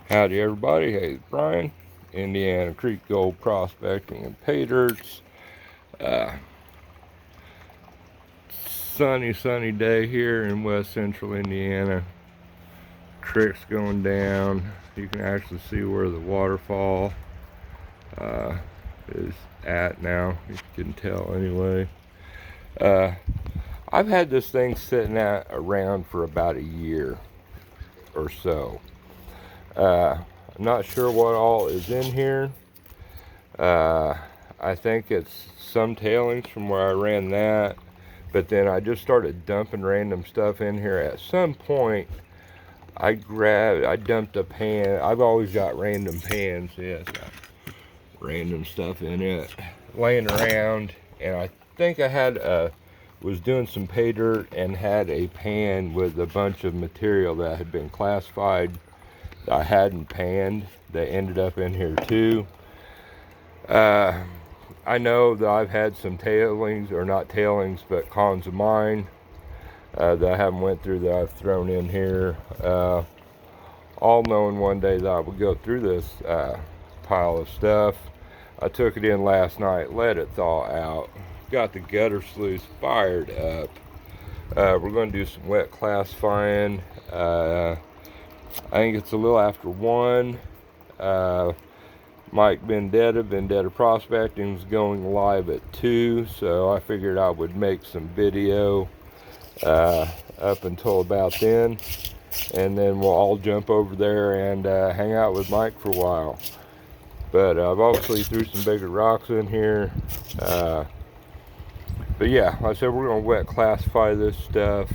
Howdy everybody, hey it's Brian, Indiana Creek Gold Prospecting and Pay Dirts. Uh, sunny day here in west central Indiana. Creek's going down. You can actually see where the waterfall is at now, you can tell anyway. I've had this thing sitting around for about a year or so. I'm not sure what all is in here. I think it's some tailings from where I ran that, but then I just started dumping random stuff in here. At some point, I dumped a pan. I've always got random pans, yes, random stuff in it, laying around, and I think I was doing some pay dirt and had a pan with a bunch of material that had been classified that I hadn't panned that ended up in here too. I know that I've had some tailings, or not tailings, but cons of mine that I haven't went through that I've thrown in here. All knowing one day that I would go through this pile of stuff. I took it in last night, let it thaw out, got the gutter sluice fired up. We're going to do some wet classifying. I think it's a little after 1. Mike Vendetta Prospecting is going live at 2, so I figured I would make some video up until about then, and then we'll all jump over there and hang out with Mike for a while. But I've obviously threw some bigger rocks in here. But yeah, like I said, we're going to wet classify this stuff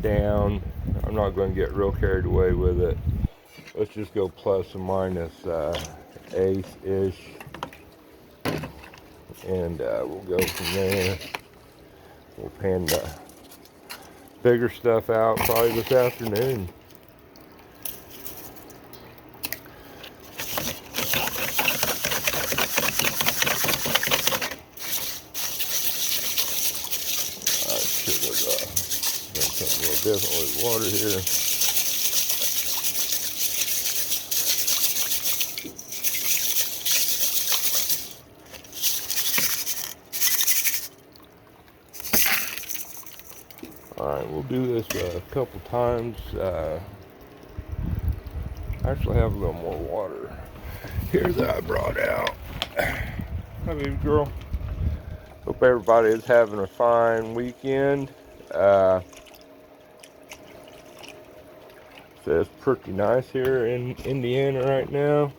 down. I'm not going to get real carried away with it. Let's just go plus and minus eighth-ish, and we'll go from there. We'll pan the bigger stuff out probably this afternoon. I should have done something a little different with water here. Alright, we'll do this a couple times. I actually have a little more water here that I brought out. Hi, baby girl. Hope everybody is having a fine weekend. So it's pretty nice here in Indiana right now.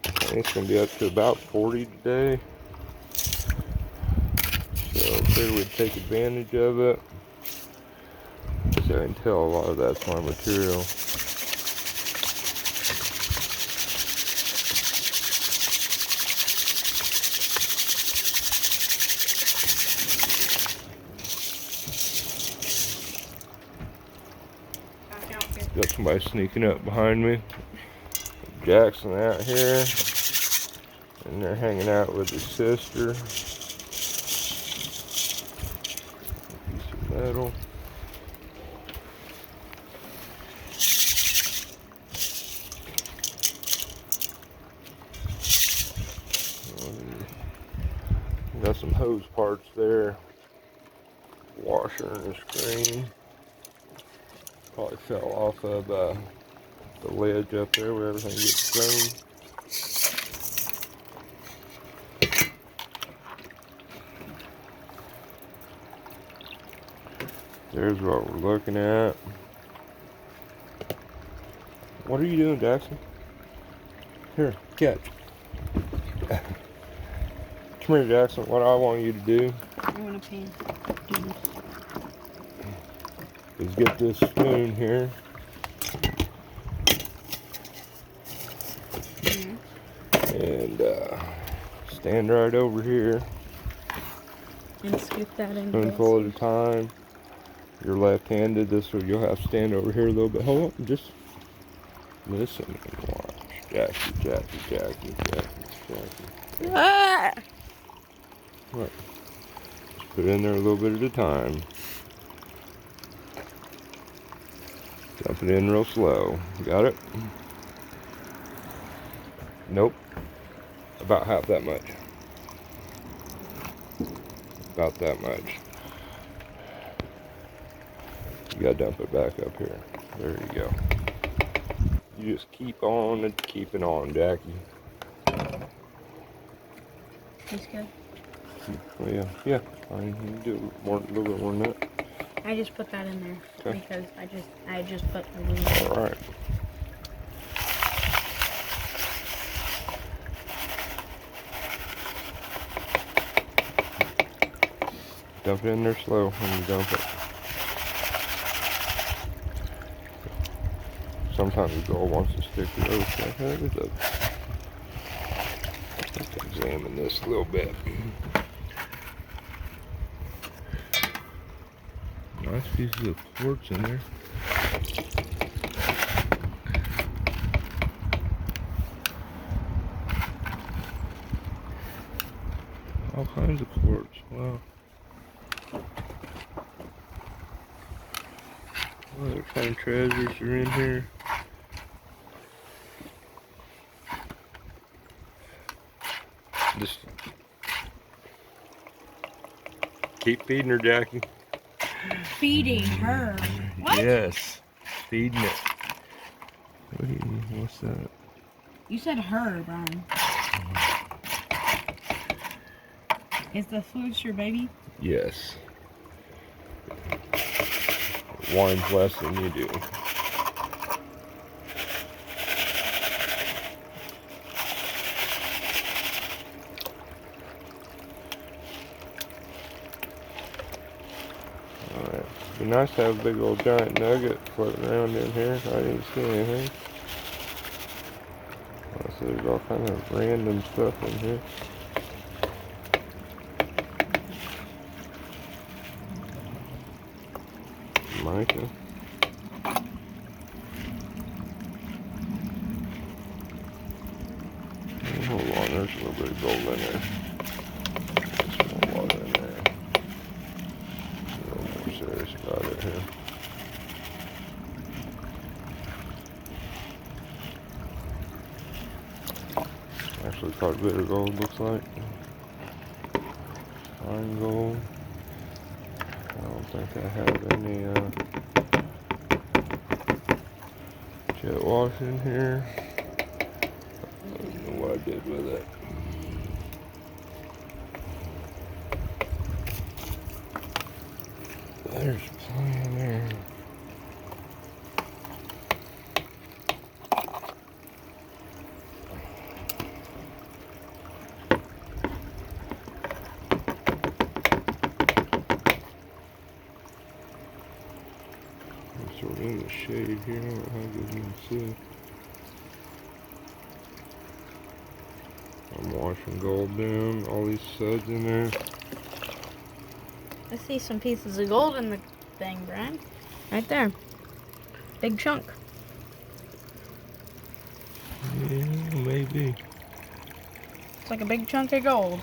I think it's going to be up to about 40 today. So I figured we'd take advantage of it. So I can tell a lot of that's my material. Got somebody sneaking up behind me. Jackson out here, and they're hanging out with his sister. Piece of metal. Got some hose parts there. Washer and a screen. Probably fell off of the ledge up there where everything gets thrown. There's what we're looking at. What are you doing, Jackson? Here, catch. Come here, Jackson. What I want you to do is get this spoon here. And stand right over here. And scoop that in. Spoonful at a time. You're left-handed, this way you'll have to stand over here a little bit. Hold on, just listen and watch. Jackie. Ah! What? Just put it in there a little bit at a time. Dump it in real slow. Got it? Nope. About half that much. About that much. You gotta dump it back up here. There you go. You just keep on and keeping on, Jackie. He's good. Well, yeah. I can do more, a little bit more than that. I just put that in there Okay. because I just put the glue. All right. Dump it in there slow when you dump it. Sometimes the gold wants to stick to those things. Let's examine this a little bit. Nice pieces of quartz in there. All kinds of quartz. Wow. What kind of treasures are in here? Just keep feeding her, Jackie. Feeding her. What? Yes, feeding it. What's that? You said her, Brian. Is the Sluice your baby? Yes. Whines less than you do. Alright. Be nice to have a big old giant nugget floating around in here. I didn't see anything. Oh, so there's all kind of random stuff in here. Mica. Hold on, there's a little bit of gold in there. There's more water in there. A little more serious about it here. Actually, quite a bit of gold, looks like. Fine gold. I don't think I have any jet wash in here. I don't know what I did with it. There's plenty in there. Sort of in the shade here. I don't know how good you can see. I'm washing gold down. All these suds in there. I see some pieces of gold in the thing, Brian. Right there. Big chunk. Yeah, maybe. It's like a big chunk of gold.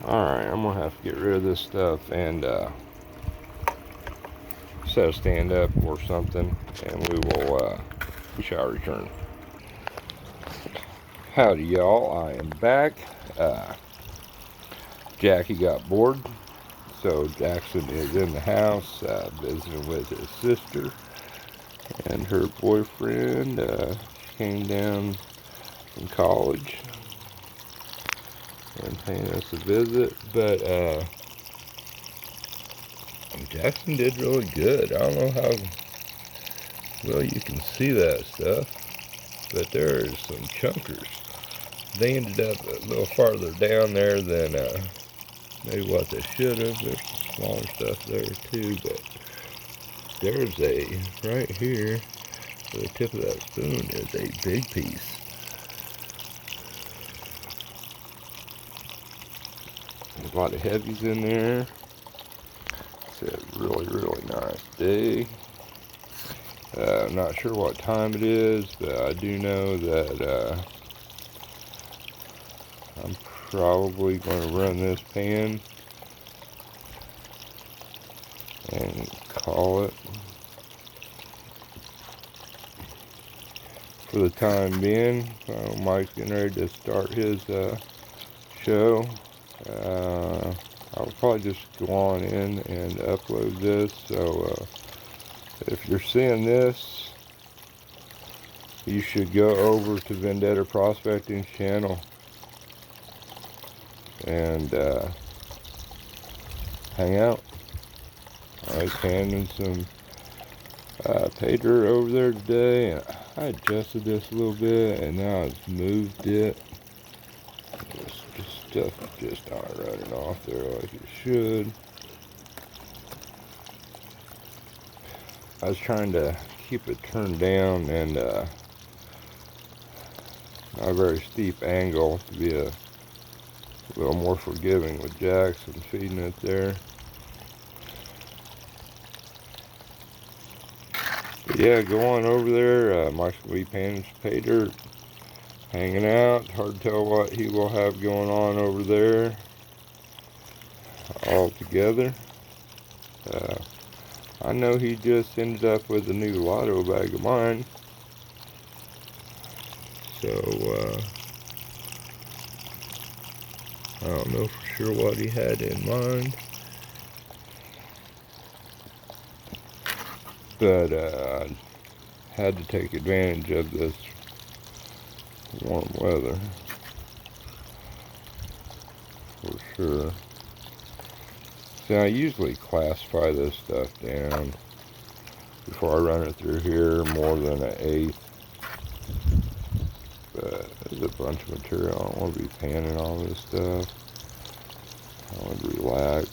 Alright, I'm gonna have to get rid of this stuff and set a stand up or something, and we shall return. Howdy y'all, I am back. Jackie got bored, so Jackson is in the house visiting with his sister and her boyfriend. Came down from college and paying us a visit, but Jackson did really good. I don't know how well you can see that stuff, but there's some chunkers. They ended up a little farther down there than maybe what they should have. There's some smaller stuff there too, but there's right here, the tip of that spoon is a big piece. There's a lot of heavies in there. It's a really, really nice day. I'm not sure what time it is, but I do know that I'm probably going to run this pan and call it. for the time being. Mike's getting ready to start his show. I'll probably just go on in and upload this. So if you're seeing this, you should go over to Vendetta Prospecting's channel and hang out. I was handing some pay dirt over there today, and I adjusted this a little bit, and now I've moved it. This stuff just not running off there like it should. I was trying to keep it turned down and not a very steep angle to be a little more forgiving with Jackson feeding it there. But yeah, go on over there. Mike's going to be painting some pay dirt, hanging out. Hard to tell what he will have going on over there all together. I know he just ended up with a new lotto bag of mine. So, I don't know for sure what he had in mind. But I had to take advantage of this warm weather for sure. See, I usually classify this stuff down before I run it through here more than an 8. But there's a bunch of material. I don't want to be panning all this stuff. I want to relax,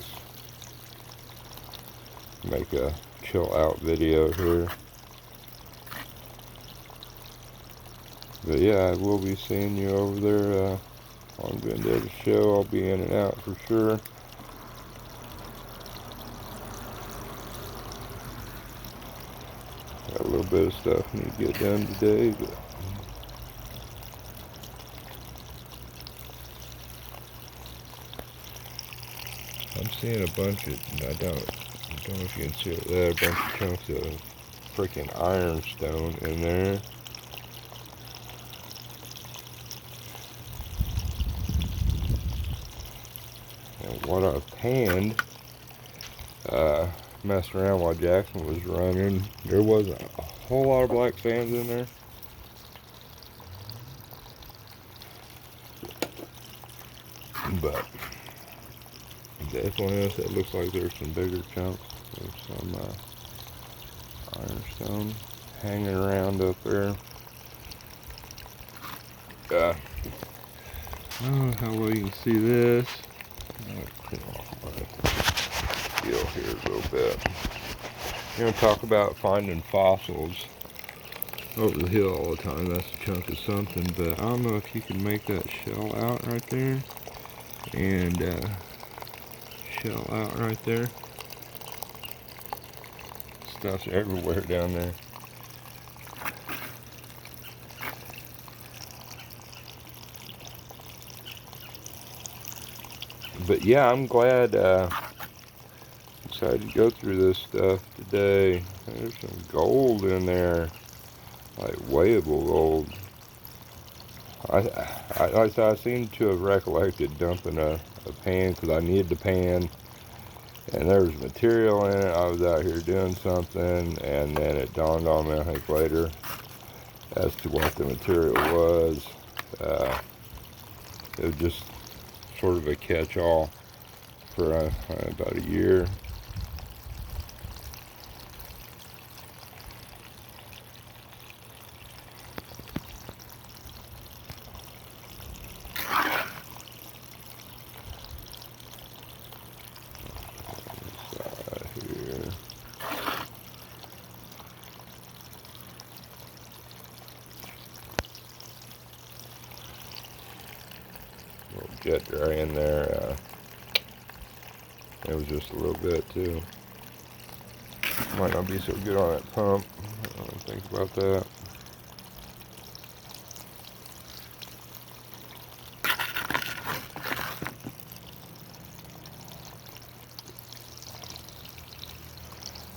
make a chill out video here. But yeah, I will be seeing you over there on Vendetta's show. I'll be in and out for sure. Got a little bit of stuff I need to get done today, but I'm seeing a bunch of, I don't know if you can see it there, a bunch of chunks of freaking ironstone in there. And what I've panned, messed around while Jackson was running, there wasn't a whole lot of black sands in there. But definitely else, it looks like there's some bigger chunks. There's some ironstone hanging around up there. I don't know how well you can see this. Clean off my deal here a little bit. You know, talk about finding fossils over the hill all the time. That's a chunk of something, but I don't know if you can make that shell out right there and shell out right there. Stuff's everywhere down there. But yeah, I'm glad decided to go through this stuff today. There's some gold in there, like weighable gold. I seem to have recollected dumping a pan because I needed the pan, and there was material in it. I was out here doing something, and then it dawned on me, I think later, as to what the material was. It was just sort of a catch-all for about a year. Jet dry in there. It was just a little bit too. Might not be so good on that pump. I don't think about that.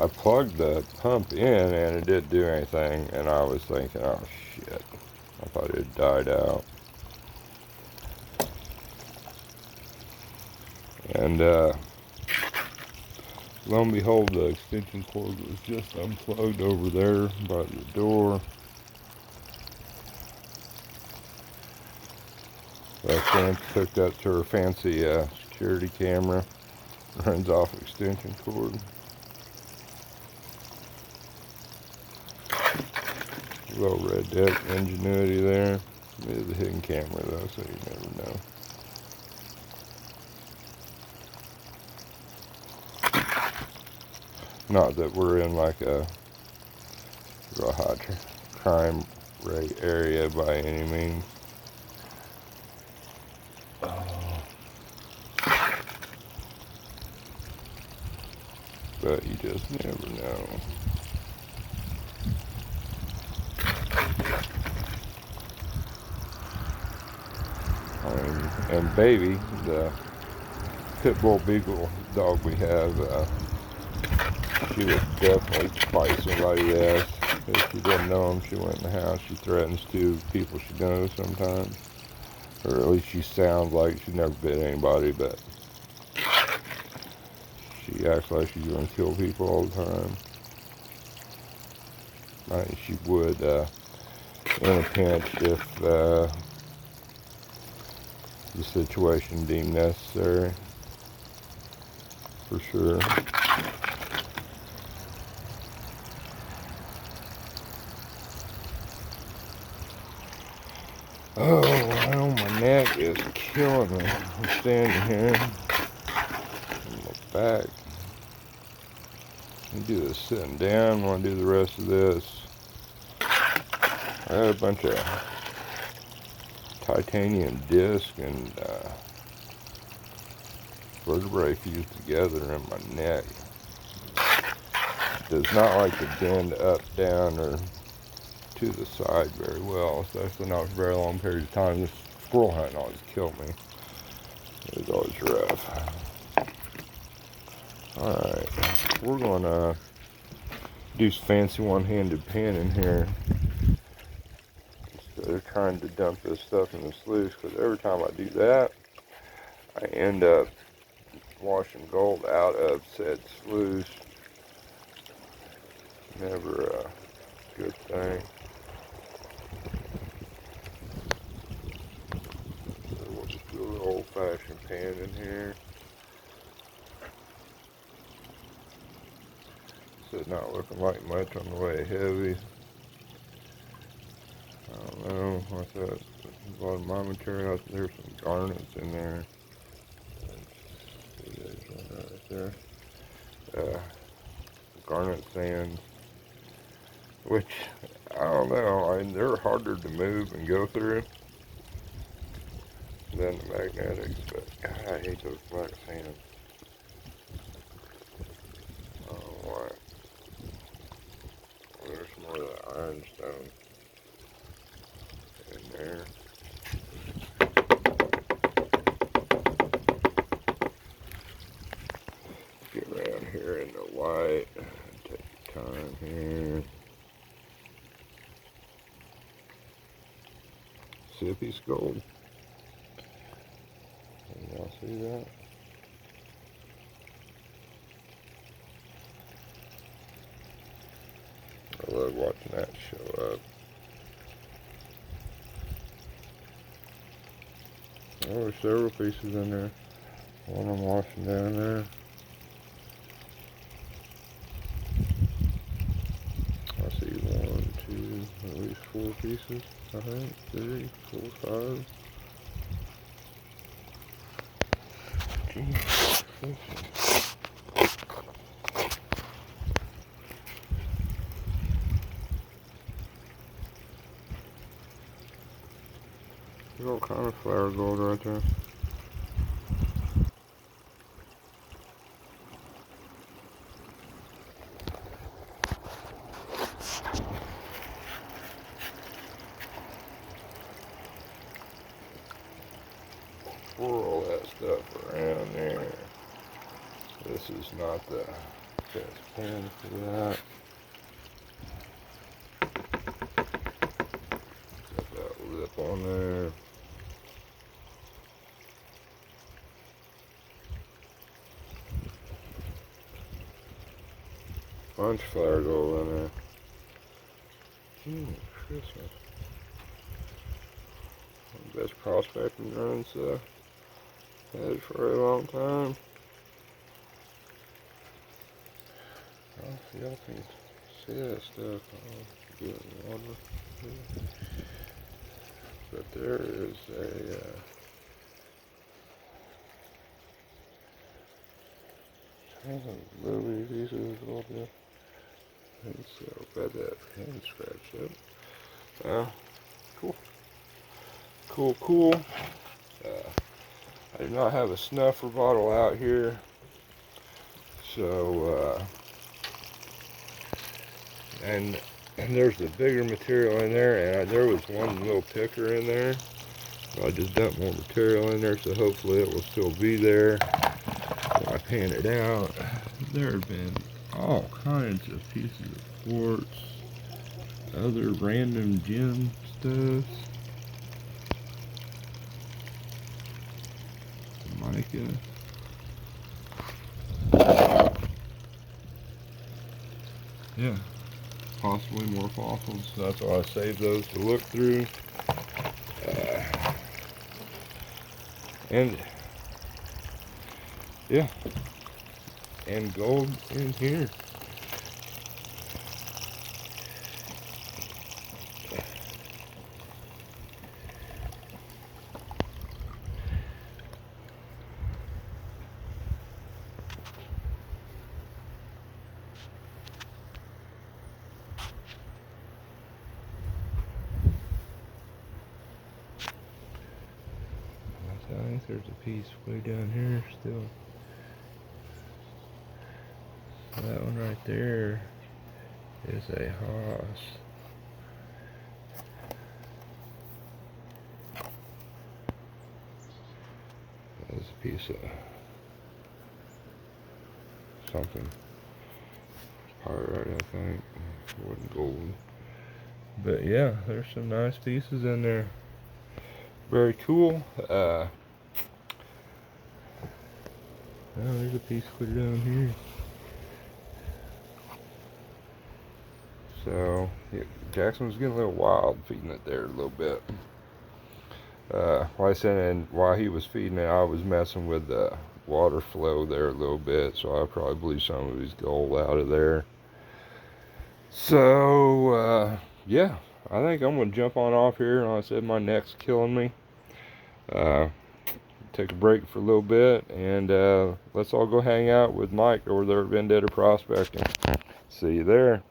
I plugged the pump in and it didn't do anything, and I was thinking, oh shit, I thought it had died out. And lo and behold, the extension cord was just unplugged over there by the door. I hooked up to her fancy security camera. Runs off extension cord. Little Red Deck ingenuity there. It is a hidden camera though, so you never know. Not that we're in like a real high crime rate area by any means. But you just never know. And Baby, the pit bull beagle dog we have, she would definitely fight somebody's ass. If she didn't know him, she went in the house. She threatens to people she knows sometimes. Or at least she sounds like she's never bit anybody, but she acts like she's going to kill people all the time. I think she would in a pinch if the situation deemed necessary. For sure. Oh, well, my neck is killing me. I'm standing here. My back. I do this sitting down. I want to do the rest of this. I had a bunch of titanium disc and vertebrae fused together in my neck. It does not like to bend up, down, or to the side very well, especially not for very long periods of time. This squirrel hunting always killed me. It was always rough. Alright, we're gonna do some fancy one-handed panning here instead of trying to dump this stuff in the sluice, because every time I do that, I end up washing gold out of said sluice. Never a good thing. So we'll just do a little old-fashioned pan in here. This is not looking like much on the way heavy. I don't know. What's that? A lot of my material. There's some garnets in there. There's one right there. Garnet sand, which I don't know. I mean, they're harder to move and go through than the magnetics, but God, I hate those black sands. I don't know why. There's more of the ironstone in there. Get around here in the white. Take your time here. Sippy gold. Can y'all see that? I love watching that show up. Oh, there's several pieces in there. One I'm washing down there. I see 1, 2, at least 4 pieces, I think. 3, 4, 5. Jeez. There's all kind of flower gold right there. Pour all that stuff around there. This is not the Cast pan for that. Got that lip on there. Bunch of flare gold in there. Christmas. Best prospecting runs had for a long time. I don't know if y'all can see that stuff. I'll get it in water. But there is a ton of little pieces a little bit. And so got that hand scratched up. Cool. Cool. I do not have a snuffer bottle out here, so and there's the bigger material in there, and there was one little picker in there. So I just dumped more material in there, so hopefully it will still be there when I pan it out. There have been all kinds of pieces of quartz, other random gem stuff. Mica. Yeah, possibly more fossils. That's why I saved those to look through. And yeah, and gold in here. I think there's a piece way down here still. That one right there is a Haas. That's a piece of something. Pyrite, I think. It wasn't gold. But yeah, there's some nice pieces in there. Very cool. Oh, there's a piece clear down here. So, yeah, Jackson was getting a little wild feeding it there a little bit. Like I said, and while he was feeding it, I was messing with the water flow there a little bit, so I probably blew some of his gold out of there. So, yeah, I think I'm going to jump on off here. Like I said, my neck's killing me. Take a break for a little bit, and let's all go hang out with Mike over there at Vendetta Prospecting. See you there.